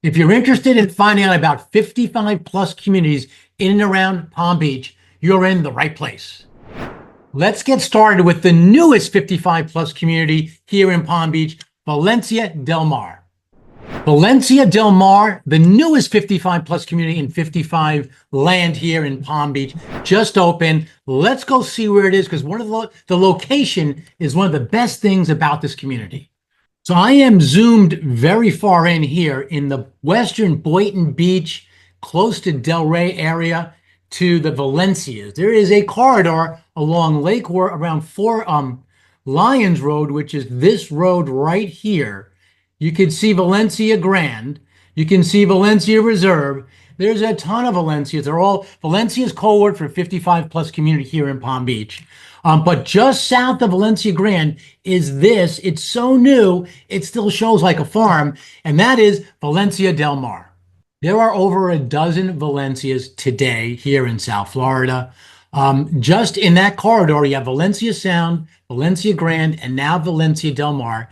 If you're interested in finding out about 55 plus communities in and around Palm Beach, you're in the right place. Let's get started with the newest 55 plus community here in Palm Beach, Valencia Del Mar. Valencia Del Mar, the newest 55 plus community in 55 land here in Palm Beach, just opened. Let's go see where it is because one of the location is one of the best things about this community. So I am zoomed very far in here in the western Boynton Beach, close to Del Rey area to the Valencias. There is a corridor along Lake around Lions Road, which is this road right here. You can see Valencia Grand. You can see Valencia Reserve. There's a ton of Valencias. They're all Valencia's cohort for 55 plus community here in Palm Beach. But just south of Valencia Grand is this. It's so new, it still shows like a farm, and that is Valencia Del Mar. There are over a dozen Valencias today here in South Florida. Just in that corridor, you have Valencia Sound, Valencia Grand, and now Valencia Del Mar.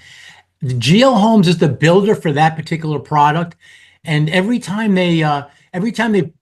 GL Homes is the builder for that particular product, and every time they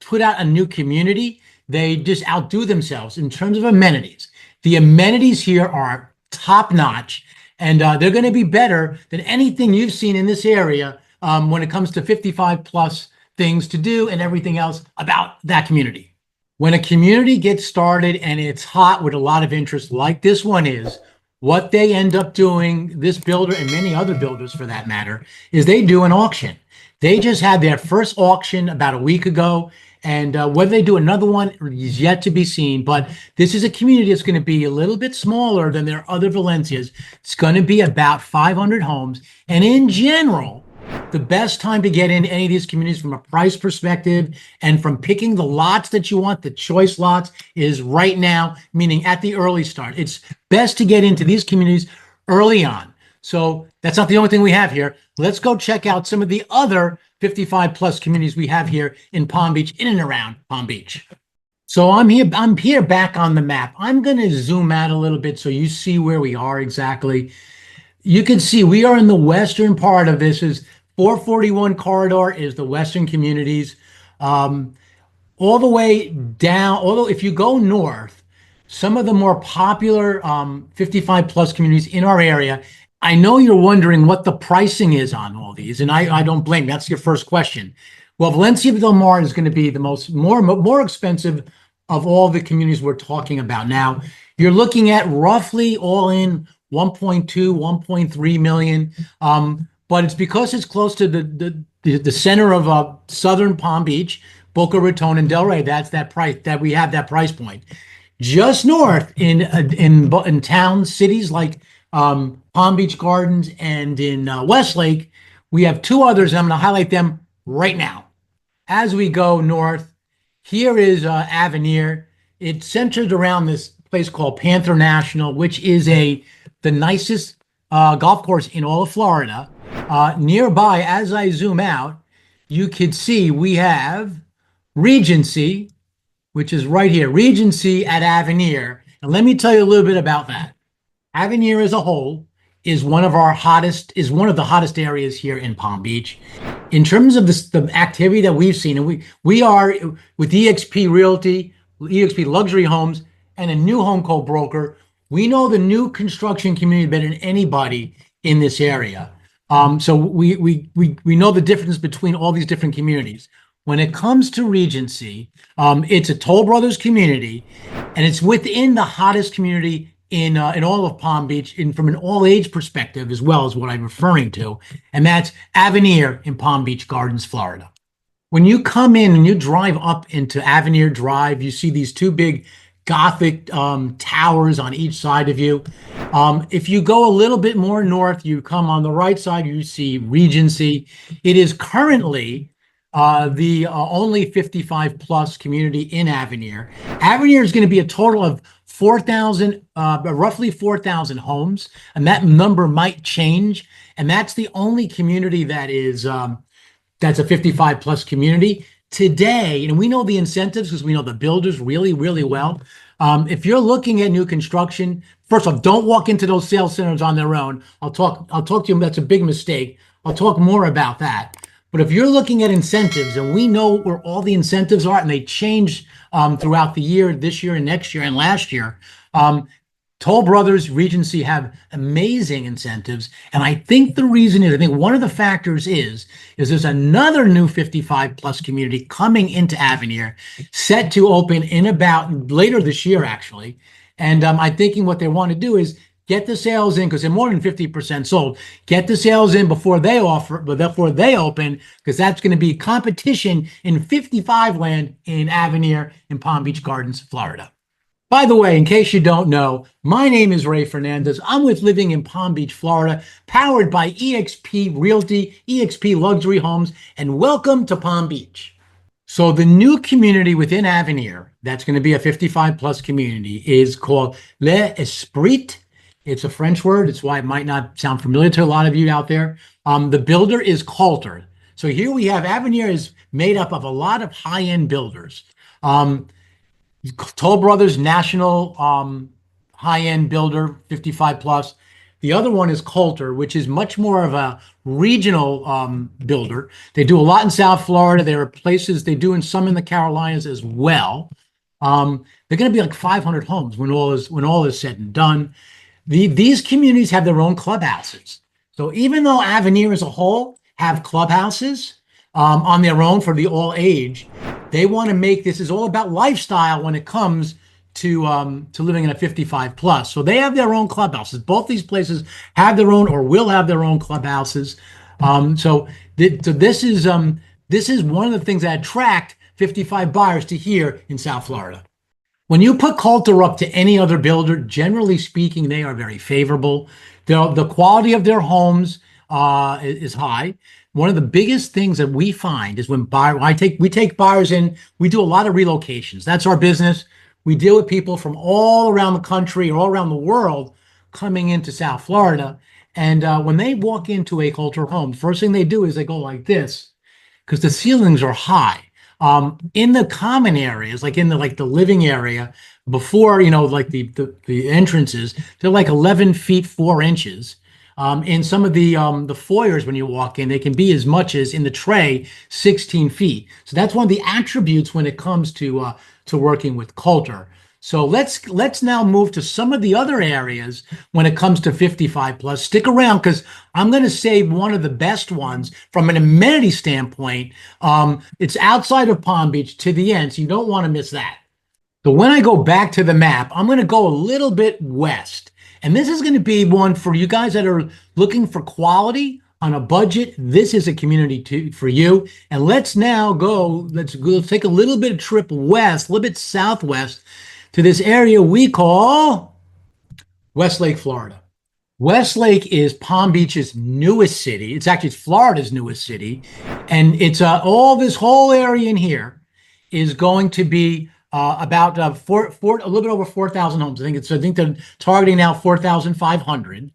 put out a new community, they just outdo themselves in terms of amenities. The amenities here are top notch, and they're going to be better than anything you've seen in this area when it comes to 55 plus things to do and everything else about that community. When a community gets started and it's hot with a lot of interest, like this one is, what they end up doing, this builder and many other builders for that matter, is they do an auction. They just had their first auction about a week ago, and whether they do another one is yet to be seen. But this is a community that's going to be a little bit smaller than their other Valencias. It's going to be about 500 homes. And in general, the best time to get in any of these communities from a price perspective and from picking the lots that you want, the choice lots, is right now, meaning at the early start. It's best to get into these communities early on. So that's not the only thing we have here. Let's go check out some of the other 55 plus communities we have here in Palm Beach, in and around Palm Beach. So I'm here back on the map. I'm going to zoom out a little bit so you see where we are exactly. You can see we are in the western part of this. Is 441 corridor is the western communities. All the way down, although if you go north, some of the more popular 55 plus communities in our area, I know you're wondering what the pricing is on all these, and I don't blame you. That's your first question. Well, Valencia Del Mar is going to be the more expensive of all the communities we're talking about. Now, you're looking at roughly all in 1.2, 1.3 million. But it's because it's close to the center of southern Palm Beach, Boca Raton, and Del Rey. That's that price that we have that price point. Just north in towns, cities like Palm Beach Gardens and in Westlake, we have two others, and I'm going to highlight them right now. As we go north, here is Avenir. It's centered around this place called Panther National, which is the nicest golf course in all of Florida. Nearby, as I zoom out, you can see we have Regency, which is right here, Regency at Avenir. And let me tell you a little bit about that. Avenir as a whole is one of the hottest areas here in Palm Beach. In terms of the activity that we've seen, and we are with EXP Realty, EXP Luxury Homes, and a new home co-broker, we know the new construction community better than anybody in this area. So we know the difference between all these different communities. When it comes to Regency, it's a Toll Brothers community, and it's within the hottest community in all of Palm Beach, from an all-age perspective as well as what I'm referring to, and that's Avenir in Palm Beach Gardens, Florida. When you come in and you drive up into Avenir Drive, you see these two big Gothic towers on each side of you. If you go a little bit more north, you come on the right side, you see Regency. It is currently the only 55 plus community in Avenir. Avenir is going to be a total of roughly 4,000 homes, and that number might change. And that's the only community that is that's a 55 plus community today. And we know the incentives because we know the builders really, really well. If you're looking at new construction, first of all, don't walk into those sales centers on their own. I'll talk to you. That's a big mistake. I'll talk more about that. But if you're looking at incentives, and we know where all the incentives are, and they change throughout the year, this year and next year and last year, Toll Brothers Regency have amazing incentives. And I think the reason is, I think one of the factors is there's another new 55 plus community coming into Avenir, set to open in about later this year, actually. And I'm thinking what they want to do is get the sales in, because they're more than 50% sold. Get the sales in before they open, because that's going to be competition in 55 land in Avenir in Palm Beach Gardens, Florida. By the way, in case you don't know, my name is Ray Fernandez. I'm with Living in Palm Beach, Florida, powered by eXp Realty, eXp Luxury Homes, and welcome to Palm Beach. So the new community within Avenir, that's going to be a 55 plus community, is called L'Esprit. It's a French word. It's why it might not sound familiar to a lot of you out there. The builder is Coulter. So here we have Avenir is made up of a lot of high-end builders. Toll Brothers National high-end builder, 55 plus. The other one is Coulter, which is much more of a regional builder. They do a lot in South Florida. There are places they do in some in the Carolinas as well. They're going to be like 500 homes when all is said and done. These communities have their own clubhouses. So even though Avenir as a whole have clubhouses on their own for the all age, they want to make this is all about lifestyle when it comes to living in a 55 plus. So they have their own clubhouses. Both these places have their own or will have their own clubhouses. So this is one of the things that attract 55 buyers to here in South Florida. When you put Coulter up to any other builder, generally speaking, they are very favorable. The quality of their homes is high. One of the biggest things that we find is when we take buyers in, we do a lot of relocations. That's our business. We deal with people from all around the country or all around the world coming into South Florida. And when they walk into a Coulter home, first thing they do is they go like this, because the ceilings are high. In the common areas, like in the living area, before like the entrances, they're like 11 feet 4 inches. In some of the foyers, when you walk in, they can be as much as in the tray 16 feet. So that's one of the attributes when it comes to working with Coulter. So let's now move to some of the other areas when it comes to 55 plus. Stick around, because I'm going to save one of the best ones from an amenity standpoint. It's outside of Palm Beach to the end, so you don't want to miss that. So when I go back to the map, I'm going to go a little bit west. And this is going to be one for you guys that are looking for quality on a budget. This is a community for you. And let's now go, let's take a little bit of trip west, a little bit southwest, to this area we call Westlake, Florida. Westlake is Palm Beach's newest city. It's Florida's newest city. And it's all this whole area in here is going to be about a little bit over 4,000 homes. I think they're targeting now 4,500.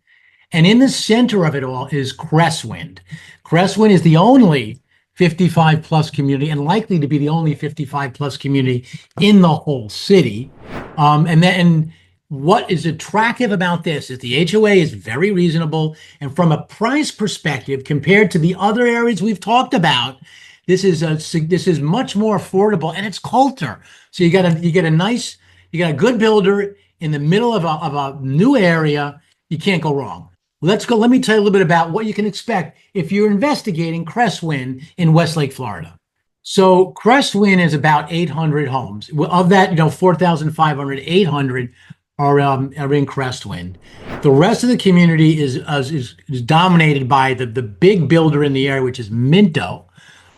And in the center of it all is Crestwind. Crestwind is the only 55 plus community, and likely to be the only 55 plus community in the whole city. And what is attractive about this is the HOA is very reasonable. And from a price perspective, compared to the other areas we've talked about, this is much more affordable, and it's Coulter. So you get a good builder in the middle of a new area. You can't go wrong. Let's go. Let me tell you a little bit about what you can expect if you're investigating Crestwind in Westlake, Florida. So Crestwind is about 800 homes. Of that, 4,500, 800 are in Crestwind. The rest of the community is dominated by the big builder in the area, which is Minto,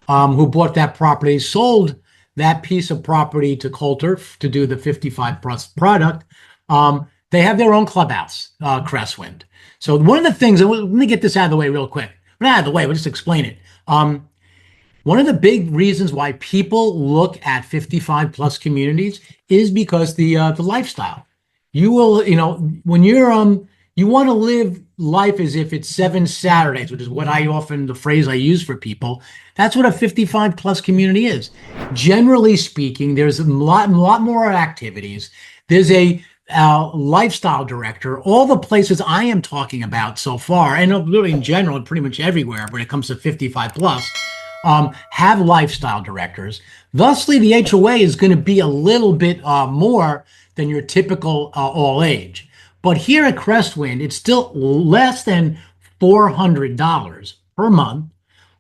who bought that property, sold that piece of property to Coulter to do the 55 plus product. They have their own clubhouse, Crestwind. So one of the things, and let me get this out of the way real quick. Not out of the way, we'll just explain it. One of the big reasons why people look at 55 plus communities is because the lifestyle. You will, when you're you want to live life as if it's 7 Saturdays, which is what the phrase I use for people. That's what a 55 plus community is. Generally speaking, there's a lot more activities. There's a lifestyle director. All the places I am talking about so far, and really in general, pretty much everywhere when it comes to 55 plus, have lifestyle directors. Thusly, the HOA is going to be a little bit more than your typical all age. But here at Crestwind, it's still less than $400 per month.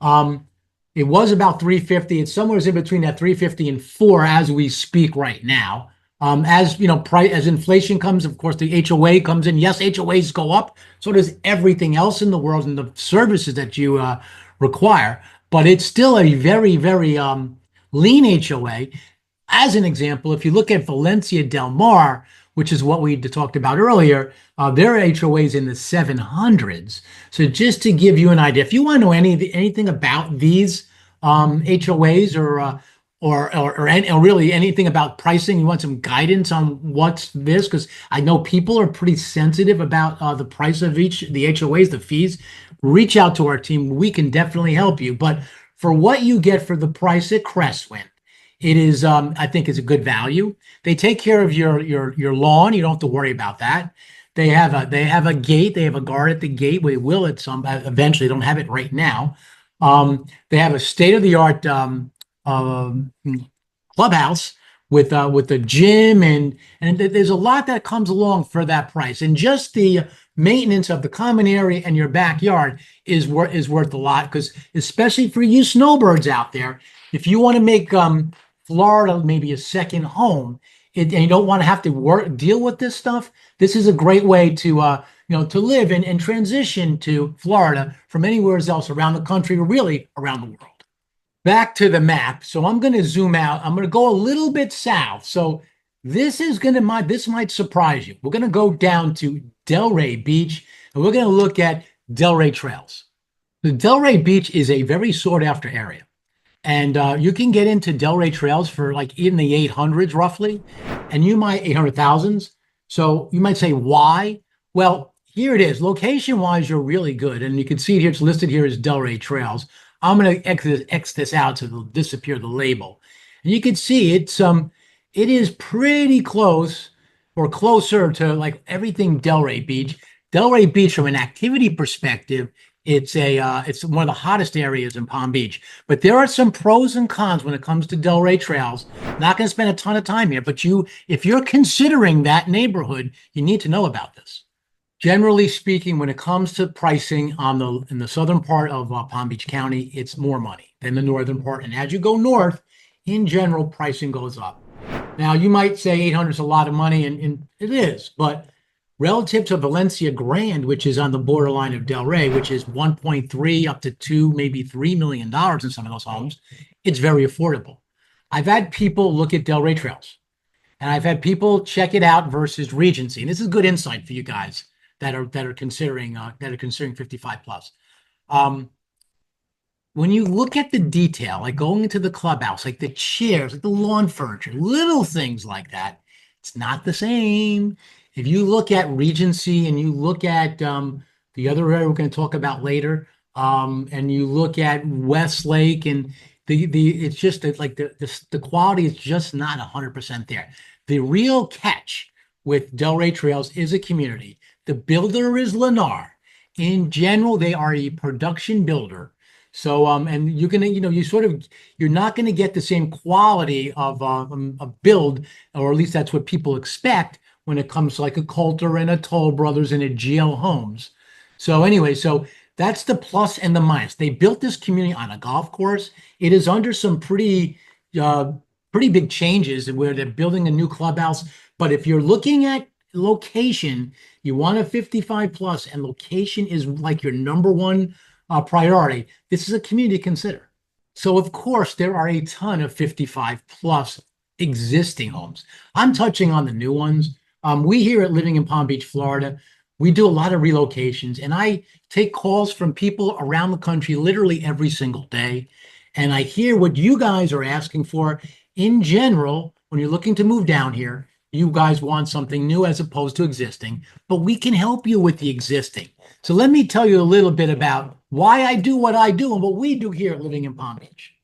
Um, it was about 350. It's somewhere in between that 350 and four as we speak right now. As you know, price as inflation comes, of course, the HOA comes in. Yes, HOAs go up. So does everything else in the world and the services that you require. But it's still a very, very lean HOA. As an example, if you look at Valencia Del Mar, which is what we talked about earlier, their HOA is in the 700s. So just to give you an idea, if you want to know anything about these HOAs or really anything about pricing, you want some guidance on what's this, because I know people are pretty sensitive about the price of the HOAs, the fees. Reach out to our team. We can definitely help you. But for what you get for the price at Crestwind, it is, I think, is a good value. They take care of your lawn. You don't have to worry about that. They have a gate. They have a guard at the gate. We will at some eventually. They don't have it right now. They have a state of the art um, clubhouse with the gym and there's a lot that comes along for that price. And just the maintenance of the common area and your backyard is worth a lot, because especially for you snowbirds out there, if you want to make Florida maybe a second home, and you don't want to have to deal with this stuff, this is a great way to to live and transition to Florida from anywhere else around the country or really around the world. Back to the map. So I'm going to zoom out. I'm going to go a little bit south. So this might surprise you. We're going to go down to Delray Beach and we're going to look at Delray Trails. The Delray Beach is a very sought after area. And you can get into Delray Trails for like in the 800s roughly, and you might 800,000s. So you might say, why? Well, here it is. Location wise, you're really good. And you can see it here. It's listed here as Delray Trails. I'm going to X this out to disappear the label. And you can see it is pretty close or closer to like everything Delray Beach. Delray Beach, from an activity perspective, it's one of the hottest areas in Palm Beach. But there are some pros and cons when it comes to Delray Trails. Not going to spend a ton of time here, but if you're considering that neighborhood, you need to know about this. Generally speaking, when it comes to pricing in the southern part of Palm Beach County, it's more money than the northern part. And as you go north, in general, pricing goes up. Now, you might say 800 is a lot of money, and it is, but relative to Valencia Grand, which is on the borderline of Delray, which is 1.3 up to 2, maybe $3 million in some of those homes, it's very affordable. I've had people look at Delray Trails, and I've had people check it out versus Regency. And this is good insight for you guys that are considering 55 plus. When you look at the detail, like going into the clubhouse, like the chairs, like the lawn furniture, little things like that, it's not the same. If you look at Regency and you look at the other area we're going to talk about later, and you look at Westlake, and it's just that, like the quality is just not 100% there. The real catch with Delray Trails is a community. The builder is Lennar. In general, they are a production builder. So, and you're gonna, you're not gonna get the same quality of a build, or at least that's what people expect when it comes to like a Coulter and a Toll Brothers and a GL Homes. So anyway, so that's the plus and the minus. They built this community on a golf course. It is under some pretty big changes where they're building a new clubhouse. But if you're looking at location, you want a 55 plus, and location is like your number one priority, this is a community to consider. So of course, there are a ton of 55 plus existing homes. I'm touching on the new ones. We here at Living in Palm Beach, Florida, we do a lot of relocations, and I take calls from people around the country literally every single day. And I hear what you guys are asking for. In general, when you're looking to move down here, you guys want something new as opposed to existing, but we can help you with the existing. So let me tell you a little bit about why I do what I do and what we do here at Living in Palm Beach.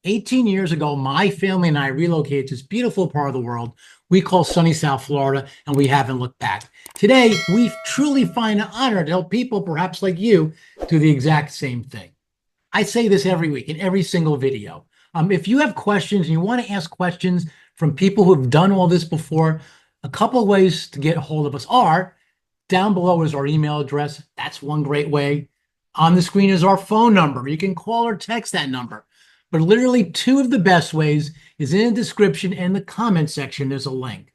18 years ago, my family and I relocated to this beautiful part of the world we call sunny South Florida, and we haven't looked back. Today, we truly find an honor to help people, perhaps like you, do the exact same thing. I say this every week in every single video. If you have questions and you want to ask questions from people who have done all this before, a couple of ways to get a hold of us are down below is our email address. That's one great way. On the screen is our phone number. You can call or text that number. But literally two of the best ways is in the description and the comment section. There's a link.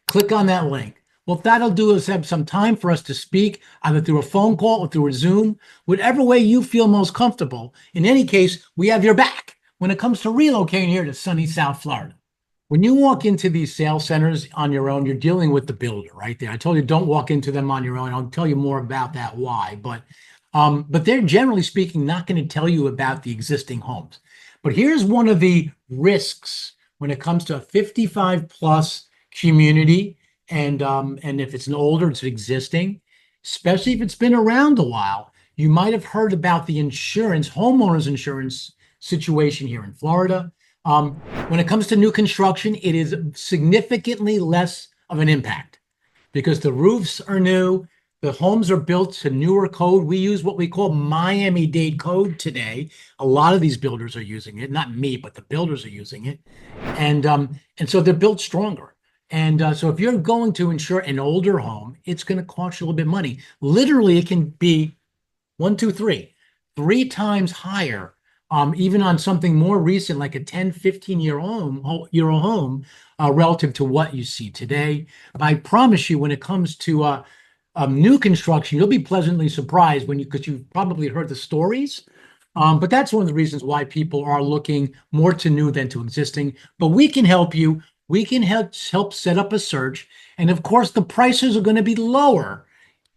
Click on that link. What that'll do is have some time for us to speak, either through a phone call or through a Zoom, whatever way you feel most comfortable. In any case, we have your back when it comes to relocating here to sunny South Florida. When you walk into these sales centers on your own, you're dealing with the builder right there. I told you don't walk into them on your own. I'll tell you more about that why. But they're generally speaking not going to tell you about the existing homes. But here's one of the risks when it comes to a 55 plus community, and if it's an older, it's existing, especially if it's been around a while. You might have heard about the insurance, homeowners insurance situation here in Florida. When it comes to new construction, it is significantly less of an impact because the roofs are new. The homes are built to newer code. We use what we call Miami-Dade code today. A lot of these builders are using it, not me, but the builders are using it. And so they're built stronger. And so if you're going to insure an older home, it's going to cost you a little bit of money. Literally, it can be three times higher. Even on something more recent, like a 10, 15-year home, relative to what you see today. But I promise you, when it comes to new construction, you'll be pleasantly surprised because you've probably heard the stories. But that's one of the reasons why people are looking more to new than to existing. But we can help you. We can help set up a search. And of course, the prices are going to be lower,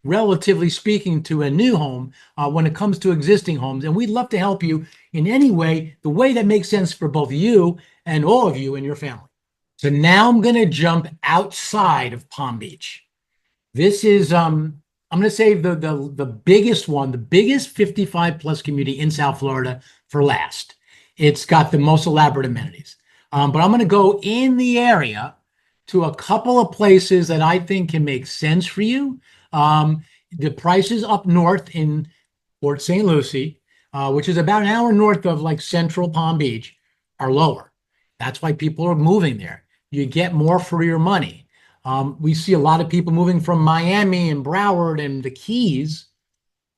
relatively speaking, to a new home when it comes to existing homes. And we'd love to help you in any way, the way that makes sense for both you and all of you and your family. So now I'm going to jump outside of Palm Beach. This is, I'm going to save the biggest one, the biggest 55 plus community in South Florida for last. It's got the most elaborate amenities. But I'm going to go in the area to a couple of places that I think can make sense for you. The prices up north in Port St. Lucie, which is about an hour north of like central Palm Beach, are lower. That's why people are moving there. You get more for your money. We see a lot of people moving from Miami and Broward and the Keys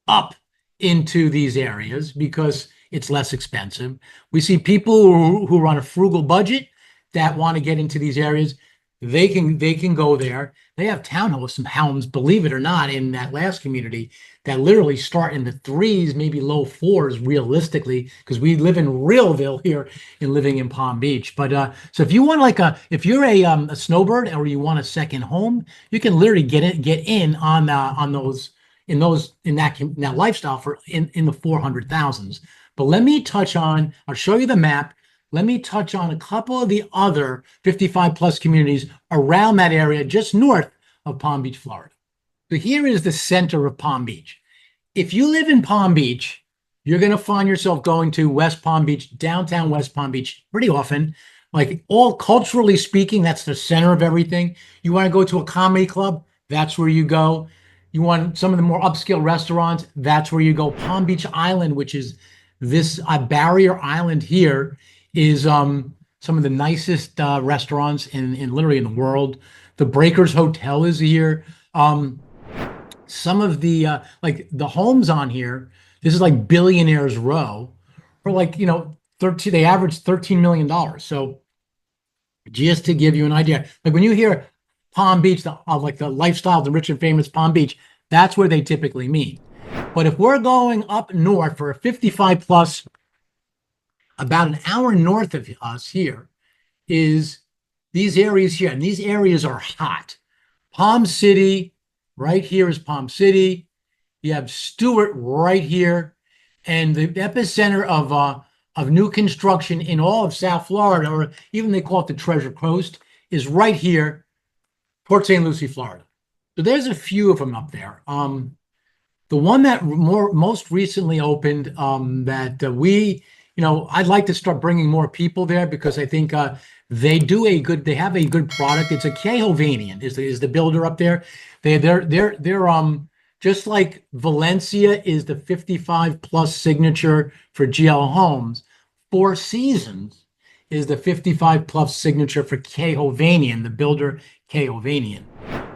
up into these areas because it's less expensive. We see people who are on a frugal budget that want to get into these areas. They can go there. They have homes, believe it or not, in that last community that literally start in the threes, maybe low fours, realistically, because we live in Realville here and living in Palm Beach. But so if you want if you're a snowbird or you want a second home, you can literally get in on that lifestyle for in the 400,000s. But let me touch on. I'll show you the map. Let me touch on a couple of the other 55 plus communities around that area, just north of Palm Beach, Florida. So here is the center of Palm Beach. If you live in Palm Beach, you're going to find yourself going to West Palm Beach, downtown West Palm Beach pretty often. Like, all culturally speaking, that's the center of everything. You want to go to a comedy club, that's where you go. You want some of the more upscale restaurants, that's where you go. Palm Beach Island, which is this barrier island here, is some of the nicest restaurants in literally in the world. The Breakers Hotel is here. Some of the like the homes on here, this is like Billionaires Row, for like, 13. They average $13 million. So just to give you an idea, like when you hear Palm Beach, like the lifestyle, the rich and famous Palm Beach, that's where they typically mean. But if we're going up north for a 55 plus, about an hour north of us here is these areas here. And these areas are hot. Palm City, right here is Palm City. You have Stewart right here. And the epicenter of new construction in all of South Florida, or even they call it the Treasure Coast, is right here, Port St. Lucie, Florida. So there's a few of them up there. The one that most recently opened that we, I'd like to start bringing more people there because I think they have a good product. It's a Kehovanian is the builder up there. They're Just like Valencia is the 55 plus signature for GL Homes, Four Seasons is the 55 plus signature for K. Hovanian, the builder K. Hovanian.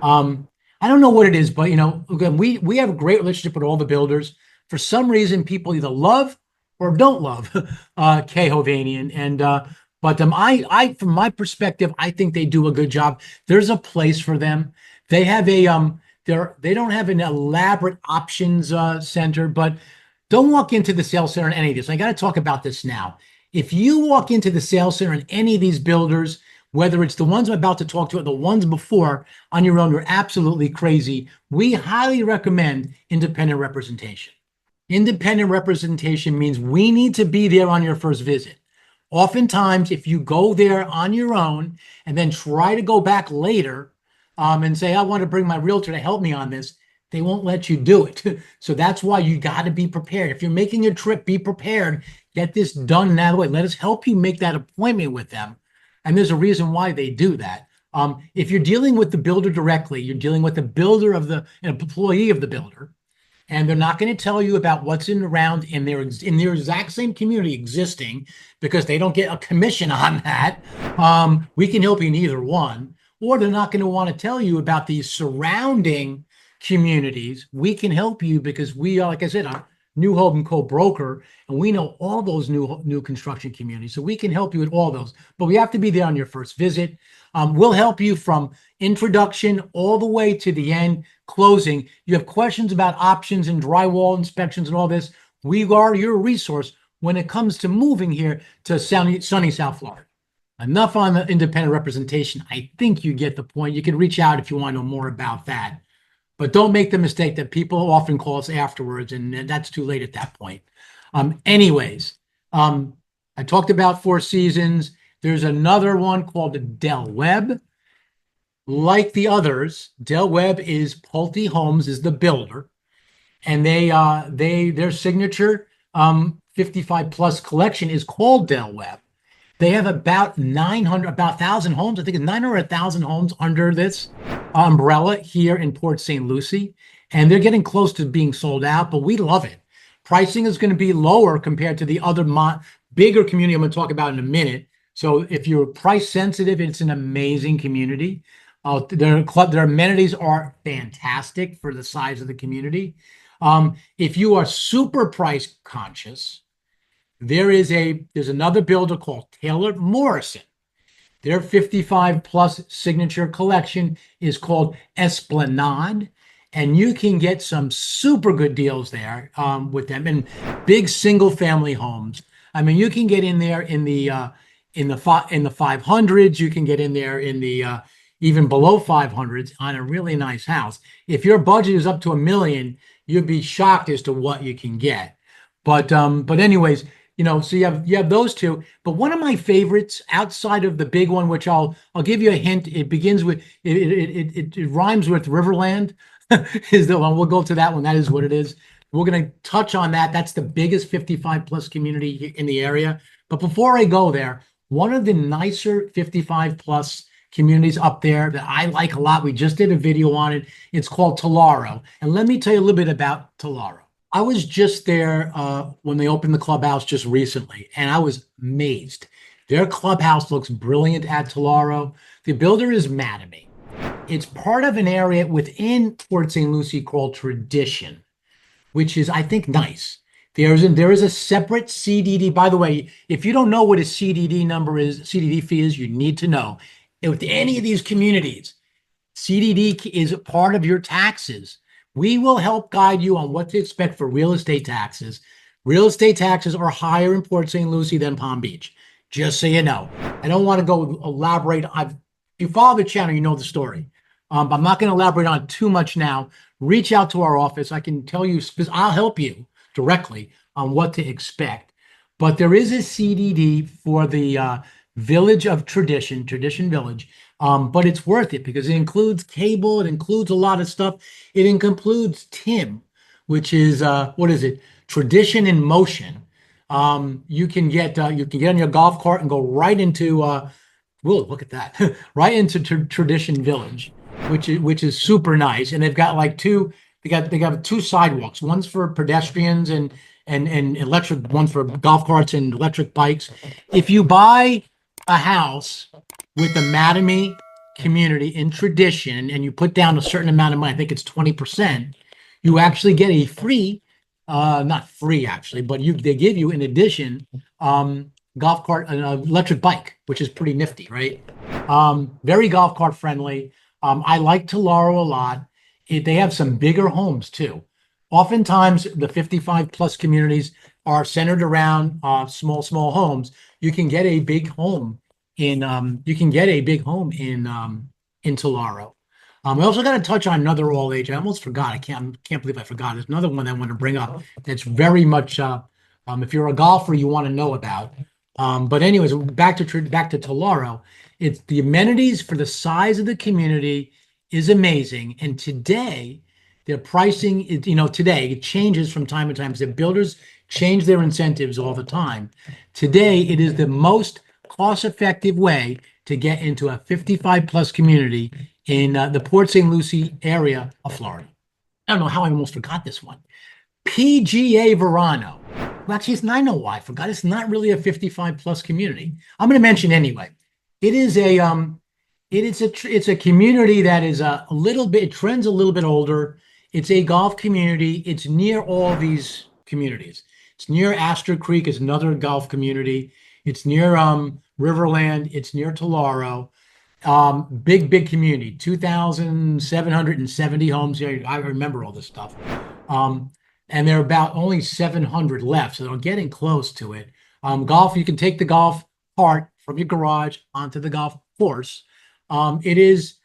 Um, I don't know what it is, but again, we have a great relationship with all the builders. For some reason, people either love or don't love K. Hovanian, and but from my perspective, I think they do a good job. There's a place for them. They have they don't have an elaborate options center, but don't walk into the sales center in any of this. I got to talk about this now. If you walk into the sales center in any of these builders, whether it's the ones I'm about to talk to or the ones before on your own, you're absolutely crazy. We highly recommend independent representation. Independent representation means we need to be there on your first visit. Oftentimes, if you go there on your own and then try to go back later and say, I want to bring my realtor to help me on this, they won't let you do it. So that's why you got to be prepared. If you're making a trip, be prepared. Get this done in that way. Let us help you make that appointment with them. And there's a reason why they do that. If you're dealing with the builder directly, you're dealing with the builder of an employee of the builder, and they're not going to tell you about what's around in their exact same community existing because they don't get a commission on that. We can help you in either one, or they're not going to want to tell you about these surrounding communities. We can help you because we are, like I said, a new home co-broker, and we know all those new construction communities. So we can help you with all those, but we have to be there on your first visit. We'll help you from introduction all the way to the end, closing. You have questions about options and drywall inspections and all this. We are your resource when it comes to moving here to sunny South Florida. Enough on the independent representation. I think you get the point. You can reach out if you want to know more about that. But don't make the mistake that people often call us afterwards, and that's too late at that point. Anyways, I talked about Four Seasons. There's another one called Del Webb. Like the others, Del Webb is Pulte Homes is the builder, and their signature 55 plus collection is called Del Webb. They have about 1,000 homes. I think it's 900 or 1,000 homes under this umbrella here in Port St. Lucie, and they're getting close to being sold out, but we love it. Pricing is going to be lower compared to the other bigger community I'm going to talk about in a minute. So if you're price sensitive, it's an amazing community. Their amenities are fantastic for the size of the community. If you are super price conscious, there's another builder called Taylor Morrison. Their 55 plus signature collection is called Esplanade, and you can get some super good deals there with them in big single family homes. I mean, you can get in there in the 500s. You can get in there in the even below 500s on a really nice house. If your budget is up to $1 million, you'd be shocked as to what you can get. But anyways, so you have those two. But one of my favorites outside of the big one, which I'll give you a hint. It begins with it rhymes with Riverland. Is the one. We'll go to that one. That is what it is. We're going to touch on that. That's the biggest 55 plus community in the area. But before I go there, one of the nicer 55 plus communities up there that I like a lot, we just did a video on it. It's called Tularo. And let me tell you a little bit about Tularo. I was just there when they opened the clubhouse just recently, and I was amazed. Their clubhouse looks brilliant at Tularo. The builder is Mattamy. It's part of an area within Port St. Lucie called Tradition, which is, I think, nice. There is a separate CDD. By the way, if you don't know what a CDD fee is, you need to know. With any of these communities, CDD is part of your taxes. We will help guide you on what to expect for real estate taxes. Real estate taxes are higher in Port St. Lucie than Palm Beach, just so you know. I don't want to go elaborate. If you follow the channel, you know the story. But I'm not going to elaborate on too much now. Reach out to our office. I can tell you, I'll help you directly on what to expect. But there is a CDD for the Village of Tradition Village. But it's worth it because it includes cable, it includes a lot of stuff. It includes TIM, which is what is it? Tradition in Motion. You can get on your golf cart and go right into whoa, look at that, right into Tradition Village, which is super nice. And they've got like two they got two sidewalks. One's for pedestrians and electric. One's for golf carts and electric bikes. If you buy a house with a Mattamy community in tradition and you put down a certain amount of money, I think it's 20%, you actually get a free, not free actually, but they give you in addition golf cart, an electric bike, which is pretty nifty, right? Very golf cart friendly. I like Tulare a lot. They have some bigger homes too. Oftentimes, the 55 plus communities are centered around small homes. You can get a big home in Tulare. We also got to touch on another all age. I almost forgot. I can't believe I forgot. There's another one I want to bring up that's very much if you're a golfer, you want to know about. But anyways, back to Tulare. It's the amenities for the size of the community is amazing. And today, their pricing is, today it changes from time to time. The builders change their incentives all the time. Today, it is the most cost-effective way to get into a 55 plus community in the Port St. Lucie area of Florida. I don't know how I almost forgot this one. PGA Verano. Well, actually, I know why I forgot. It's not really a 55 plus community. I'm going to mention anyway. It's a community that is a little bit, it trends a little bit older. It's a golf community. It's near all these communities. It's near Astor Creek is another golf community. It's near Riverland. It's near Tulare. Big community, 2,770 homes here. I remember all this stuff. And there are about only 700 left, so they're getting close to it. Golf, you can take the golf cart from your garage onto the golf course. It is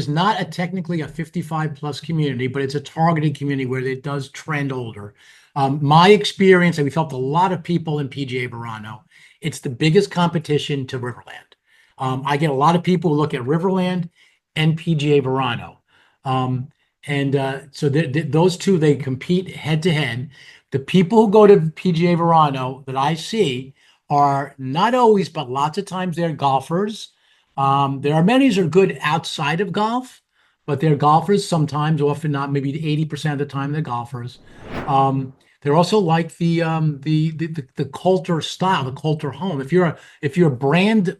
not technically a 55 plus community, but it's a targeted community where it does trend older. My experience, and we helped a lot of people in PGA Verano, it's the biggest competition to Riverland. I get a lot of people who look at Riverland and PGA Verano. So those two, they compete head to head. The people who go to PGA Verano that I see are not always, but lots of times they're golfers. Their amenities are good outside of golf, but they're golfers sometimes, often not, maybe 80% of the time they're golfers. They're also like the Coulter style, the Coulter home. If you're brand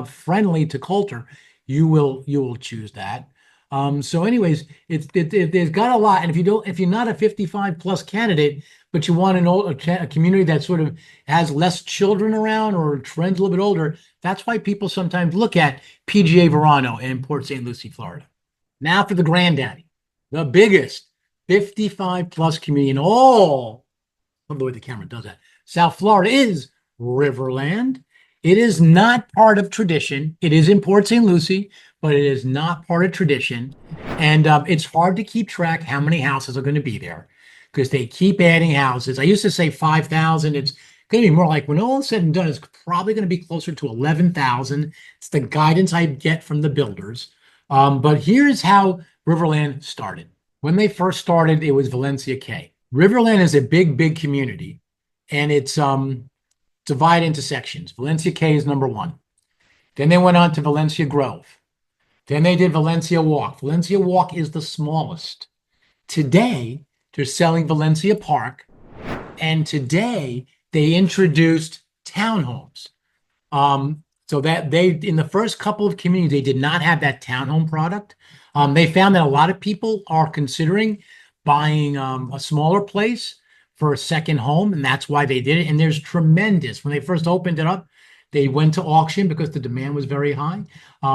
friendly to Coulter, you will choose that. So anyways, there's got a lot. And if you're not a 55 plus candidate, but you want a community that sort of has less children around or trends a little bit older, that's why people sometimes look at PGA Verano in Port St. Lucie, Florida. Now for the granddaddy, the biggest 55 plus community in all, I love the way the camera does that, South Florida is Riverland. It is not part of tradition. It is in Port St. Lucie, but it is not part of tradition. And it's hard to keep track how many houses are going to be there because they keep adding houses. I used to say 5,000. It's going to be more like, when all is said and done, it's probably going to be closer to 11,000. It's the guidance I get from the builders. But here's how Riverland started. When they first started, it was Valencia Cay. Riverland is a big community, and it's divided into sections. Valencia Cay is number one. Then they went on to Valencia Grove. Then they did Valencia Walk. Valencia Walk is the smallest. Today, they're selling Valencia Park, and today they introduced townhomes. So that in the first couple of communities, they did not have that townhome product. They found that a lot of people are considering buying a smaller place for a second home, and that's why they did it. And there's tremendous. When they first opened it up, they went to auction because the demand was very high.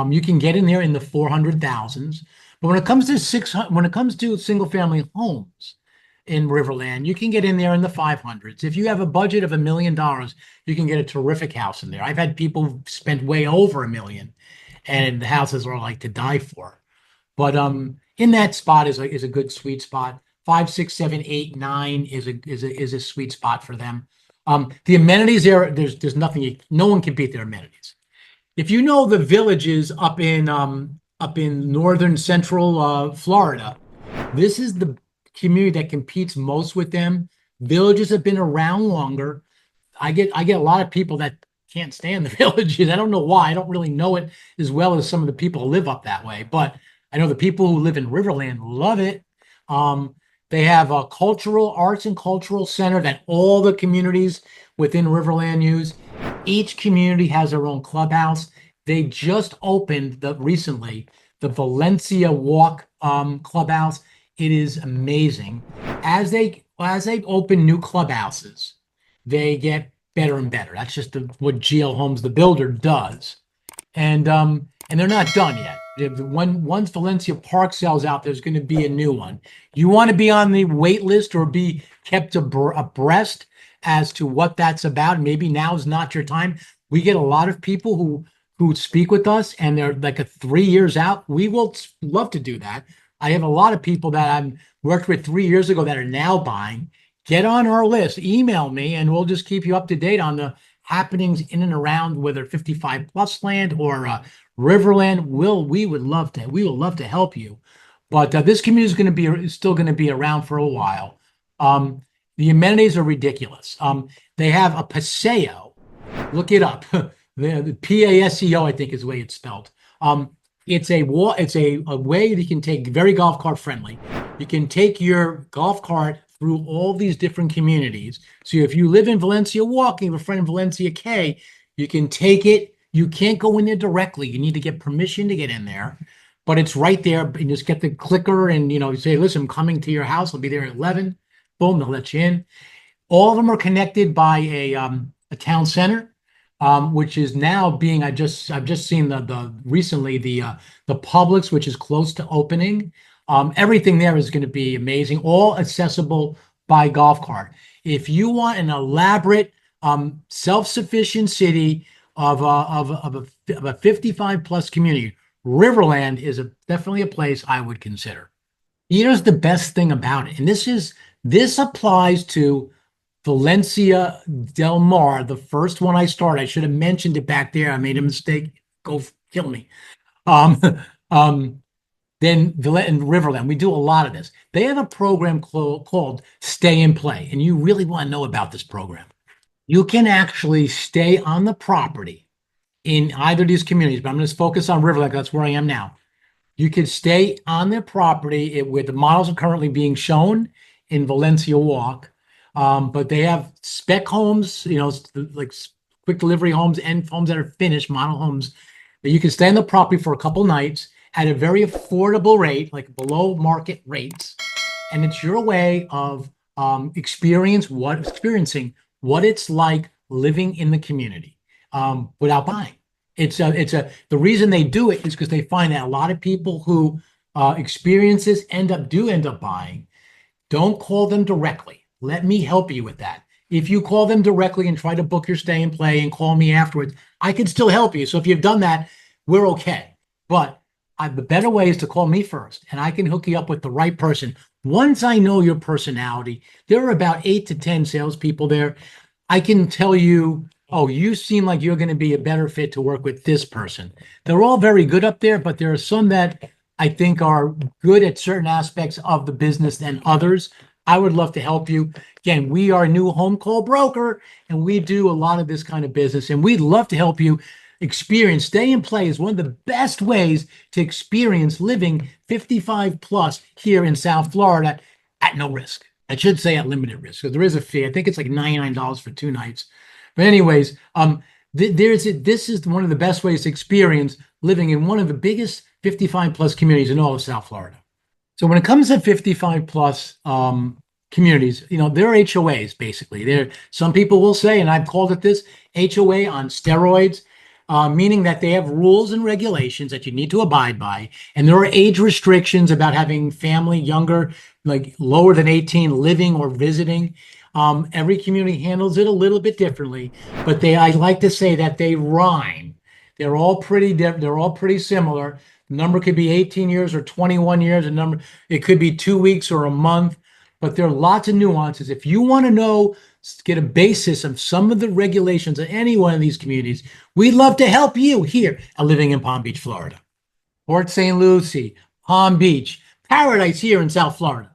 You can get in there in the 400,000s. But when it comes to single family homes in Riverland, you can get in there in the 500s. If you have a budget of $1 million, you can get a terrific house in there. I've had people spend way over $1 million, and the houses are like to die for. But in that spot is a good sweet spot. 5, 6, 7, 8, 9 is a sweet spot for them. The amenities there's nothing, no one can beat their amenities. If you know the villages up in northern central Florida, this is the community that competes most with them. Villages have been around longer. I get a lot of people that can't stand the villages. I don't know why. I don't really know it as well as some of the people who live up that way, but I know the people who live in Riverland love it. They have a cultural arts and cultural center that all the communities within Riverland use. Each community has their own clubhouse. They just opened recently the Valencia Walk clubhouse. It is amazing. As they open new clubhouses, they get better and better. That's just what GL Homes, the builder, does. And they're not done yet. Once Valencia Park sells out, there's going to be a new one. You want to be on the wait list or be kept abreast as to what that's about. Maybe now is not your time. We get a lot of people who speak with us, and they're like 3 years out. We will love to do that. I have a lot of people that I've worked with 3 years ago that are now buying. Get on our list, email me, and we'll just keep you up to date on the happenings in and around whether 55 plus land or Riverland. We would love to help you. But this community is still going to be around for a while. The amenities are ridiculous. They have a paseo. Look it up. The PASEO, I think, is the way it's spelled. It's a way that you can take, very golf cart friendly. You can take your golf cart through all these different communities. So if you live in Valencia Walk, you have a friend in Valencia K, you can take it. You can't go in there directly. You need to get permission to get in there, but it's right there. And just get the clicker and, you say, listen, I'm coming to your house. I'll be there at 11. Boom, they'll let you in. All of them are connected by a town center, which is now being, I've just seen recently the Publix, which is close to opening. Everything there is going to be amazing, all accessible by golf cart. If you want an elaborate, self-sufficient city of a 55 plus community, Riverland is definitely a place I would consider. Here's the best thing about it, and this applies to Valencia Del Mar, the first one I started. I should have mentioned it back there. I made a mistake. Go kill me. Then and Riverland, we do a lot of this. They have a program called Stay and Play, and you really want to know about this program. You can actually stay on the property in either of these communities, but I'm going to focus on Riverland because that's where I am now. You can stay on their property where the models are currently being shown in Valencia Walk, but they have spec homes, like quick delivery homes and homes that are finished, model homes, that you can stay on the property for a couple nights at a very affordable rate, like below market rates. And it's your way of experiencing what it's like living in the community without buying. The reason they do it is because they find that a lot of people who experience this end up buying. Don't call them directly. Let me help you with that. If you call them directly and try to book your stay and play and call me afterwards, I can still help you. So if you've done that, we're okay. But the better way is to call me first, and I can hook you up with the right person. Once I know your personality, there are about 8 to 10 salespeople there. I can tell you, oh, you seem like you're going to be a better fit to work with this person. They're all very good up there, but there are some that I think are good at certain aspects of the business than others. I would love to help you. Again, we are a new home call broker, and we do a lot of this kind of business, and we'd love to help you experience. Stay and Play is one of the best ways to experience living 55 plus here in South Florida at no risk. I should say at limited risk, because there is a fee. I think it's like $99 for 2 nights. But anyways, this is one of the best ways to experience living in one of the biggest 55 plus communities in all of South Florida. So when it comes to 55 plus communities, they're HOAs basically. Some people will say, and I've called it this, HOA on steroids. Meaning that they have rules and regulations that you need to abide by. And there are age restrictions about having family younger, like lower than 18, living or visiting. Every community handles it a little bit differently, but I like to say that they rhyme. They're all pretty similar. The number could be 18 years or 21 years. It could be 2 weeks or a month, but there are lots of nuances. If you want to get a basis of some of the regulations of any one of these communities, we'd love to help you here at Living in Palm Beach, Florida. Port St. Lucie, Palm Beach, paradise here in South Florida.